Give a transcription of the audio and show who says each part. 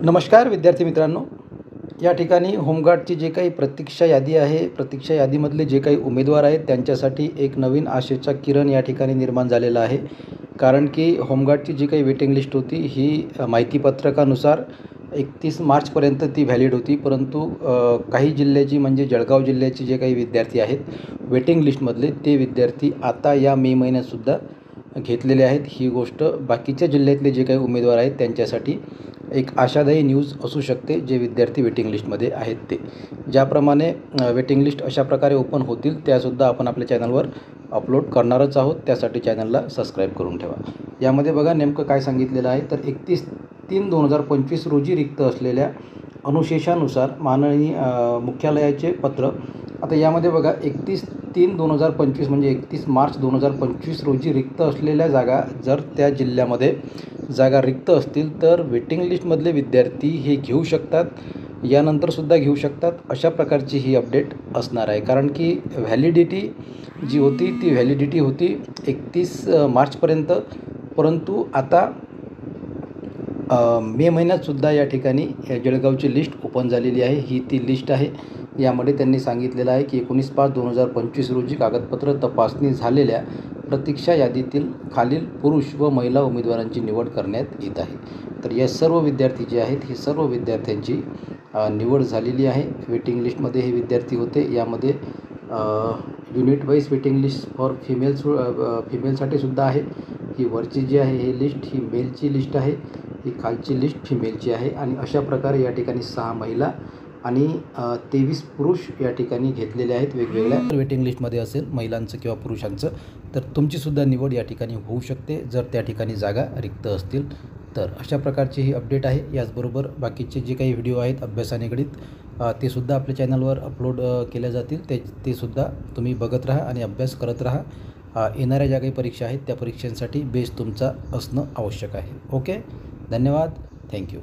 Speaker 1: नमस्कार विद्यार्थी मित्रांनो, या ठिकाणी होमगार्डची जे काही प्रतीक्षा यादी आहे, प्रतीक्षा यादीमधले जे काही उमेदवार आहेत त्यांच्यासाठी एक नवीन आशेचा किरण या ठिकाणी निर्माण झालेला आहे. कारण की होमगार्डची जी काही वेटिंग लिस्ट होती ही माहितीपत्रकानुसार 31 मार्चपर्यंत ती व्हॅलिड होती. परंतु काही जिल्ह्याची म्हणजे जळगाव जिल्ह्याचे जे काही विद्यार्थी आहेत वेटिंग लिस्टमधले, ते विद्यार्थी आता या मे महिन्यातसुद्धा घेतलेले आहेत. ही गोष्ट बाकीच्या जिल्ह्यातले जे काही उमेदवार आहेत त्यांच्यासाठी एक आशादायी न्यूज असू शकते, जे विद्यार्थी वेटिंग लिस्टमध्ये आहेत ते. ज्याप्रमाणे वेटिंग लिस्ट अशा प्रकारे ओपन होतील त्यासुद्धा आपण आपल्या चॅनलवर अपलोड करणारच आहोत. त्यासाठी चॅनलला सबस्क्राईब करून ठेवा. यामध्ये बघा नेमकं काय सांगितलेलं आहे. तर 31/3/2025 रोजी रिक्त असलेल्या अनुशेषानुसार माननीय मुख्यालयाचे पत्र. आता यामध्ये बघा 31/3/2025 म्हणजे 31 मार्च 2025 रोजी रिक्त असलेल्या जागा, जर त्या जिल्ह्यामध्ये जागा रिक्त असतील तर वेटिंग लिस्टमधले विद्यार्थी हे घेऊ शकतात, यानंतरसुद्धा घेऊ शकतात. अशा प्रकारची ही अपडेट असणार आहे. कारण की व्हॅलिडिटी जी होती ती व्हॅलिडिटी होती 31 मार्चपर्यंत. परंतु आता मे महिन्यातसुद्धा या ठिकाणी जळगावची लिस्ट ओपन झालेली आहे. ही ती लिस्ट आहे. यामध्ये त्यांनी सांगितलेलं आहे की 19/5/2025 रोजी कागदपत्र तपासणी झालेल्या प्रतीक्षा यादीतील खालील पुरुष व महिला उमेदवारांची निवड करण्यात येत आहे. तर या सर्व विद्यार्थी जे आहेत ही सर्व विद्यार्थ्यांची निवड झालेली आहे. वेटिंग लिस्टमध्ये हे विद्यार्थी होते. यामध्ये unit wise waiting list for फिमेलसाठी सुद्धा आहे. ही वरची जी आहे ही लिस्ट ही मेलची लिस्ट आहे, ही खालची लिस्ट फिमेलची आहे. आणि अशा प्रकारे या ठिकाणी 6 महिला आणि 23 पुरुष या ठिकाणी घेतलेले आहेत वेगवेगळ्या वेटिंग लिस्टमध्ये असेल महिलांचं किंवा पुरुषांचं. तर तुमचीसुद्धा निवड या ठिकाणी होऊ शकते जर त्या ठिकाणी जागा रिक्त असतील तर. अशा प्रकारची ही अपडेट आहे. याचबरोबर बाकीचे जे काही व्हिडिओ आहेत अभ्यासानिगडित ते सुद्धा आपल्या चॅनलवर अपलोड केले जातील. ते सुद्धा तुम्ही बघत राहा आणि अभ्यास करत राहा. येणाऱ्या ज्या काही परीक्षा आहेत त्या परीक्षांसाठी बेस तुमचा असणं आवश्यक आहे. ओके, धन्यवाद, थँक्यू.